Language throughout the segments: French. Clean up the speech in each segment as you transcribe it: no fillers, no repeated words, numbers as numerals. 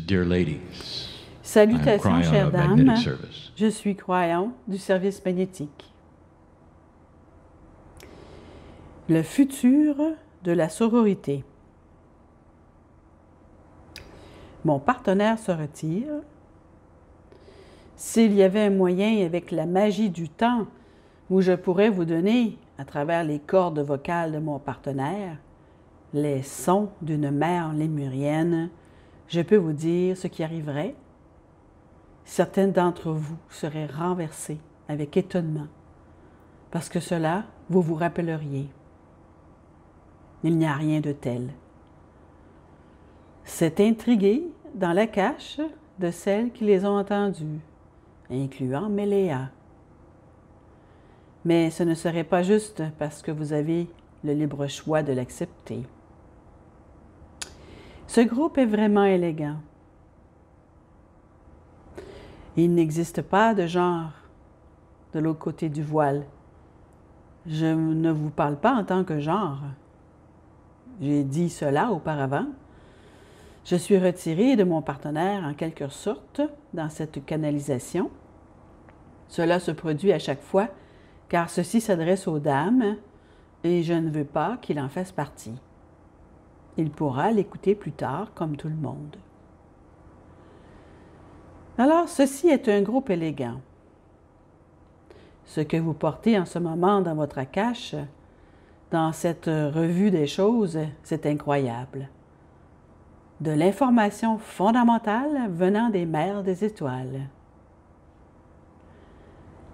Dear ladies, I am Salutations, Cryon chères of dames. Magnetic Service. Je suis croyant du service magnétique. Le futur de la sororité. Mon partenaire se retire. S'il y avait un moyen avec la magie du temps où je pourrais vous donner, à travers les cordes vocales de mon partenaire, les sons d'une mère lémurienne, je peux vous dire ce qui arriverait. Certaines d'entre vous seraient renversées avec étonnement, parce que cela, vous vous rappelleriez. Il n'y a rien de tel. C'est intrigué dans la cache de celles qui les ont entendues, incluant Méléa. Mais ce ne serait pas juste parce que vous avez le libre choix de l'accepter. Ce groupe est vraiment élégant. Il n'existe pas de genre de l'autre côté du voile. Je ne vous parle pas en tant que genre. J'ai dit cela auparavant. Je suis retirée de mon partenaire en quelque sorte dans cette canalisation. Cela se produit à chaque fois car ceci s'adresse aux dames et je ne veux pas qu'il en fasse partie. Il pourra l'écouter plus tard comme tout le monde. Alors, ceci est un groupe élégant. Ce que vous portez en ce moment dans votre cache, dans cette revue des choses, c'est incroyable. De l'information fondamentale venant des mers des étoiles.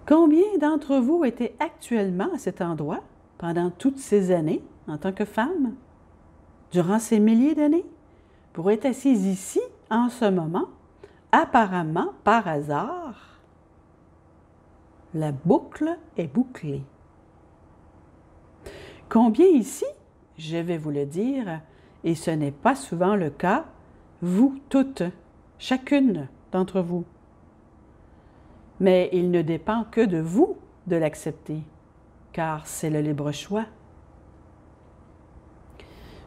Combien d'entre vous étaient actuellement à cet endroit pendant toutes ces années en tant que femme, durant ces milliers d'années, pour être assises ici en ce moment, apparemment par hasard? La boucle est bouclée. Combien ici, je vais vous le dire, et ce n'est pas souvent le cas, vous toutes, chacune d'entre vous. Mais il ne dépend que de vous de l'accepter, car c'est le libre choix.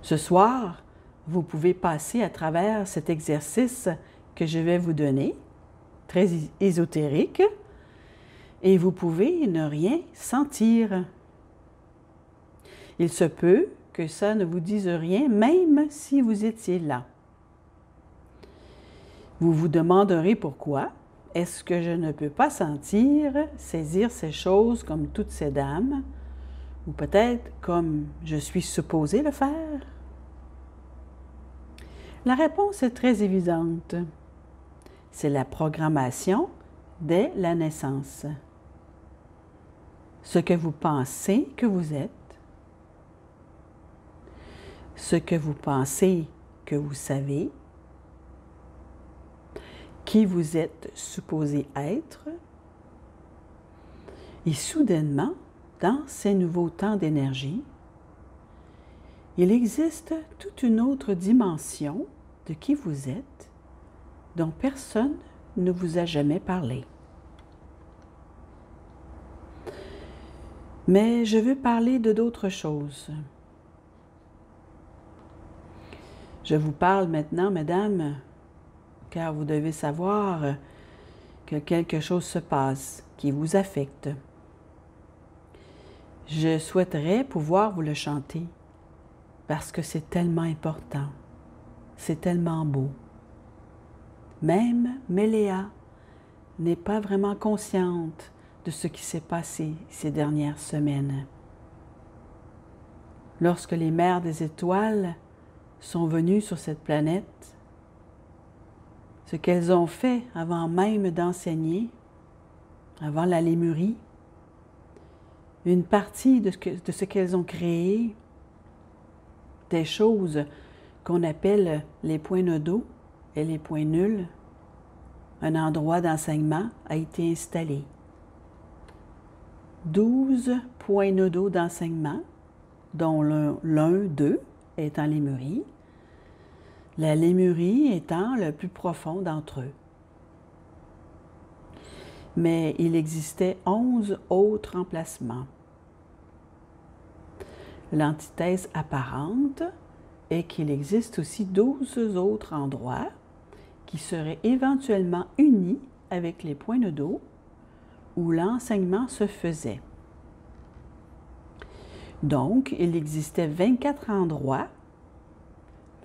Ce soir, vous pouvez passer à travers cet exercice que je vais vous donner, très ésotérique, et vous pouvez ne rien sentir. Il se peut que ça ne vous dise rien, même si vous étiez là. Vous vous demanderez pourquoi. Est-ce que je ne peux pas sentir, saisir ces choses comme toutes ces dames, ou peut-être comme je suis supposée le faire? La réponse est très évidente. C'est la programmation dès la naissance. Ce que vous pensez que vous êtes, ce que vous pensez que vous savez, qui vous êtes supposé être, et soudainement, dans ces nouveaux temps d'énergie, il existe toute une autre dimension de qui vous êtes dont personne ne vous a jamais parlé. Mais je veux parler de d'autres choses. Je vous parle maintenant, mesdames, car vous devez savoir que quelque chose se passe qui vous affecte. Je souhaiterais pouvoir vous le chanter parce que c'est tellement important, c'est tellement beau. Même Méléa n'est pas vraiment consciente de ce qui s'est passé ces dernières semaines. Lorsque les mères des étoiles sont venues sur cette planète, ce qu'elles ont fait avant même d'enseigner, avant la Lémurie, une partie de ce qu'elles ont créé, des choses qu'on appelle les points nodaux et les points nuls, un endroit d'enseignement a été installé. 12 points nodaux d'enseignement, dont l'un d'eux est en Lémurie, la Lémurie étant le plus profond d'entre eux. Mais il existait 11 autres emplacements. L'antithèse apparente est qu'il existe aussi 12 autres endroits qui seraient éventuellement unis avec les points nodaux où l'enseignement se faisait. Donc, il existait 24 endroits,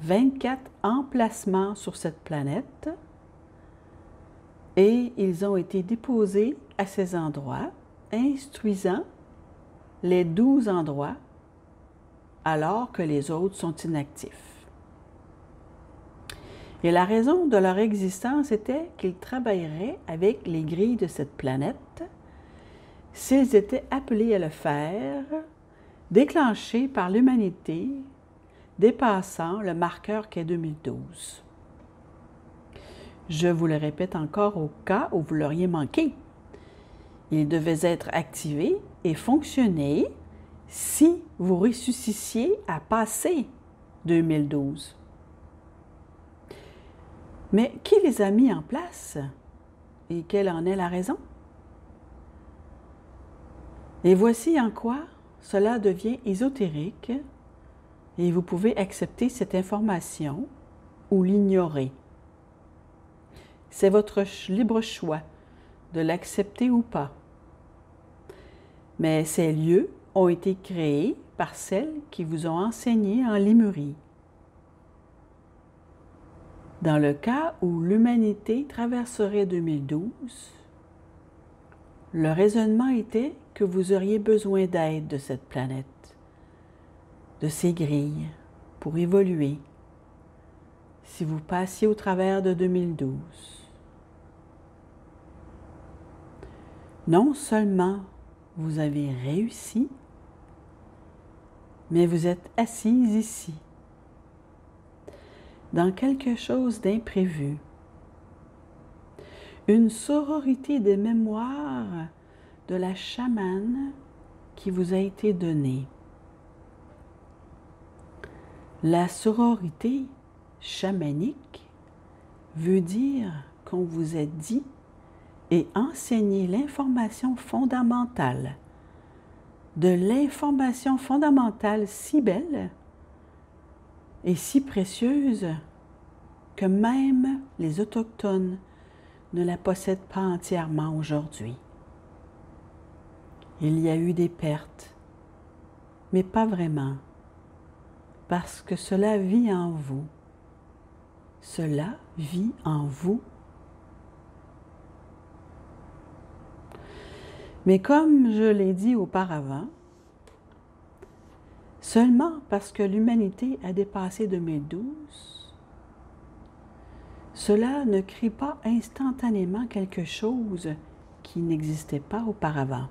24 emplacements sur cette planète, et ils ont été déposés à ces endroits, instruisant les 12 endroits, alors que les autres sont inactifs. Et la raison de leur existence était qu'ils travailleraient avec les grilles de cette planète s'ils étaient appelés à le faire, déclenchés par l'humanité, dépassant le marqueur qu'est 2012. Je vous le répète encore au cas où vous l'auriez manqué. Ils devaient être activés et fonctionner si vous ressuscitiez à passer 2012. Mais qui les a mis en place et quelle en est la raison? Et voici en quoi cela devient ésotérique et vous pouvez accepter cette information ou l'ignorer. C'est votre libre choix de l'accepter ou pas. Mais ces lieux ont été créés par celles qui vous ont enseigné en Lémurie. Dans le cas où l'humanité traverserait 2012, le raisonnement était que vous auriez besoin d'aide de cette planète, de ses grilles, pour évoluer, si vous passiez au travers de 2012. Non seulement vous avez réussi, mais vous êtes assise ici, dans quelque chose d'imprévu. Une sororité de mémoire de la chamane qui vous a été donnée. La sororité chamanique veut dire qu'on vous a dit et enseigné l'information fondamentale, de l'information fondamentale si belle et si précieuse que même les Autochtones ne la possèdent pas entièrement aujourd'hui. Il y a eu des pertes, mais pas vraiment, parce que cela vit en vous. Cela vit en vous. Mais comme je l'ai dit auparavant, seulement parce que l'humanité a dépassé 2012, cela ne crée pas instantanément quelque chose qui n'existait pas auparavant.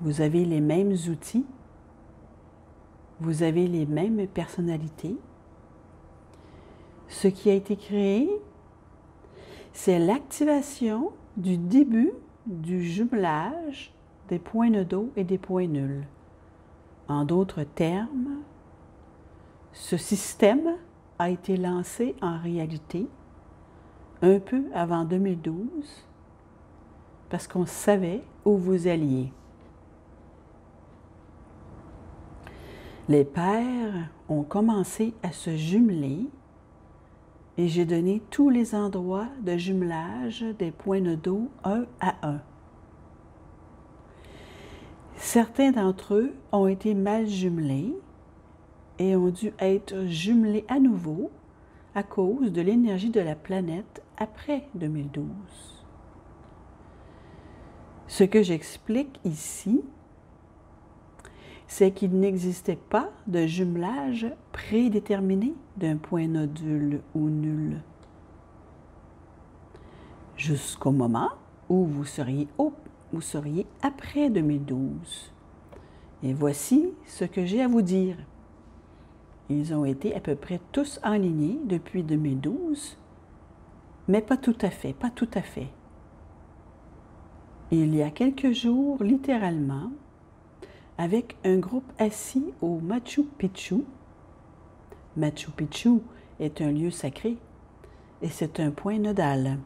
Vous avez les mêmes outils, vous avez les mêmes personnalités. Ce qui a été créé, c'est l'activation du début du jumelage des points nodaux et des points nuls. En d'autres termes, ce système a été lancé en réalité un peu avant 2012 parce qu'on savait où vous alliez. Les pères ont commencé à se jumeler et j'ai donné tous les endroits de jumelage des points nodaux un à un. Certains d'entre eux ont été mal jumelés et ont dû être jumelés à nouveau à cause de l'énergie de la planète après 2012. Ce que j'explique ici, c'est qu'il n'existait pas de jumelage prédéterminé d'un point nodule ou nul. Jusqu'au moment où vous seriez après 2012. Et voici ce que j'ai à vous dire. Ils ont été à peu près tous alignés depuis 2012, mais pas tout à fait, pas tout à fait. Il y a quelques jours, littéralement, avec un groupe assis au Machu Picchu. Machu Picchu est un lieu sacré et c'est un point nodal.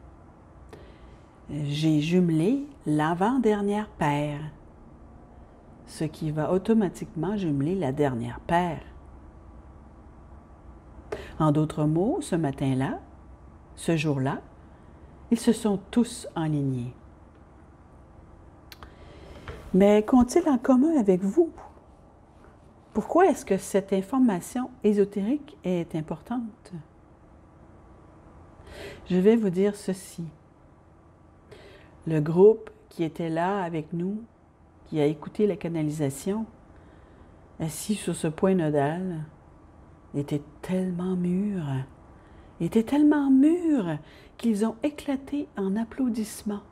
J'ai jumelé l'avant-dernière paire, ce qui va automatiquement jumeler la dernière paire. En d'autres mots, ce matin-là, ce jour-là, ils se sont tous enlignés. Mais qu'ont-ils en commun avec vous? Pourquoi est-ce que cette information ésotérique est importante? Je vais vous dire ceci. Le groupe qui était là avec nous, qui a écouté la canalisation, assis sur ce point nodal, était tellement mûr qu'ils ont éclaté en applaudissements.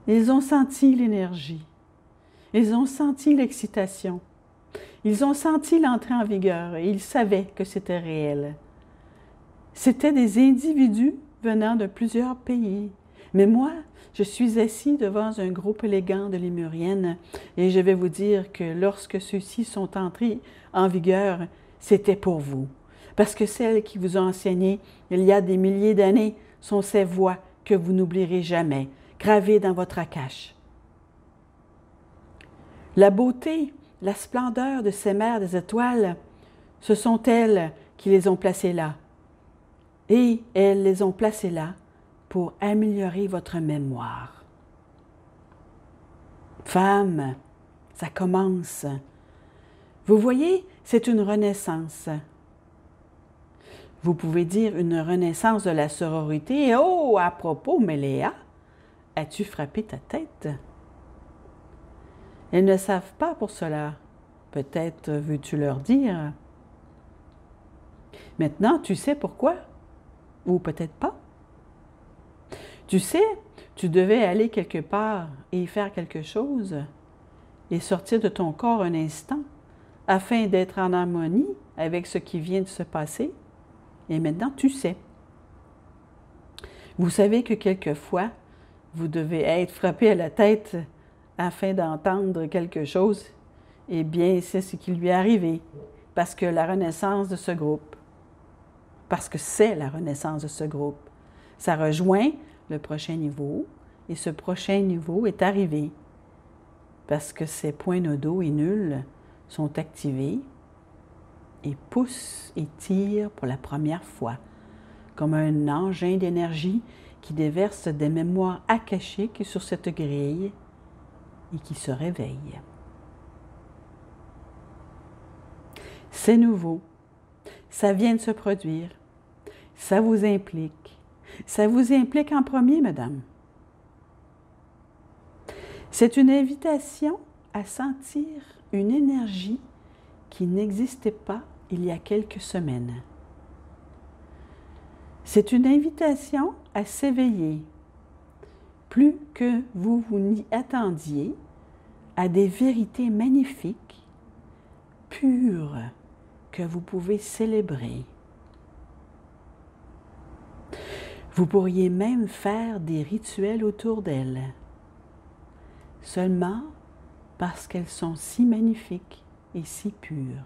Ils ont senti l'énergie, ils ont senti l'excitation, ils ont senti l'entrée en vigueur et ils savaient que c'était réel. C'étaient des individus venant de plusieurs pays. Mais moi, je suis assis devant un groupe élégant de Lémuriennes et je vais vous dire que lorsque ceux-ci sont entrés en vigueur, c'était pour vous. Parce que celles qui vous ont enseigné il y a des milliers d'années sont ces voix que vous n'oublierez jamais, gravées dans votre akash. La beauté, la splendeur de ces mers des étoiles, ce sont elles qui les ont placées là. Et elles les ont placées là pour améliorer votre mémoire. Femme, ça commence. Vous voyez, c'est une renaissance. Vous pouvez dire une renaissance de la sororité. Oh, à propos, Méléa, as-tu frappé ta tête? Elles ne savent pas pour cela. Peut-être veux-tu leur dire. Maintenant, tu sais pourquoi? Ou peut-être pas. Tu sais, tu devais aller quelque part et faire quelque chose et sortir de ton corps un instant afin d'être en harmonie avec ce qui vient de se passer. Et maintenant, tu sais. Vous savez que quelquefois, vous devez être frappé à la tête afin d'entendre quelque chose. Eh bien, c'est ce qui lui est arrivé parce que la renaissance de ce groupe, parce que c'est la renaissance de ce groupe, ça rejoint le prochain niveau et ce prochain niveau est arrivé parce que ces points nodaux et nuls sont activés et poussent et tirent pour la première fois comme un engin d'énergie qui déverse des mémoires akashiques sur cette grille et qui se réveille. C'est nouveau, ça vient de se produire, ça vous implique. Ça vous implique en premier, madame. C'est une invitation à sentir une énergie qui n'existait pas il y a quelques semaines. C'est une invitation à s'éveiller, plus que vous vous n'y attendiez, à des vérités magnifiques, pures, que vous pouvez célébrer. Vous pourriez même faire des rituels autour d'elles, seulement parce qu'elles sont si magnifiques et si pures.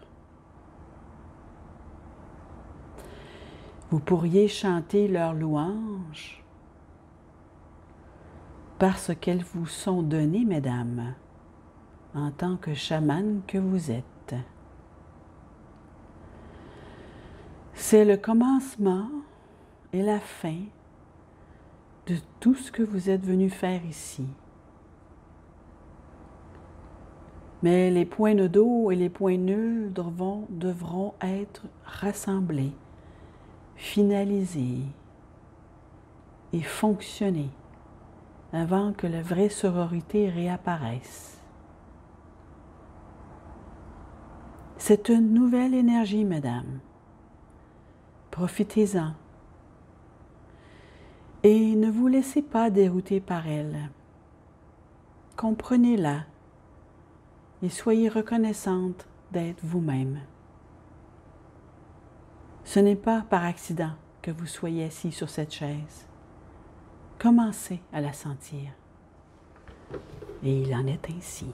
Vous pourriez chanter leurs louanges parce qu'elles vous sont données, mesdames, en tant que chamane que vous êtes. C'est le commencement et la fin de tout ce que vous êtes venu faire ici. Mais les points nodaux et les points nuls devront être rassemblés, finalisés et fonctionner avant que la vraie sororité réapparaisse. C'est une nouvelle énergie, mesdames. Profitez-en. Et ne vous laissez pas dérouter par elle. Comprenez-la et soyez reconnaissante d'être vous-même. Ce n'est pas par accident que vous soyez assis sur cette chaise. Commencez à la sentir. Et il en est ainsi.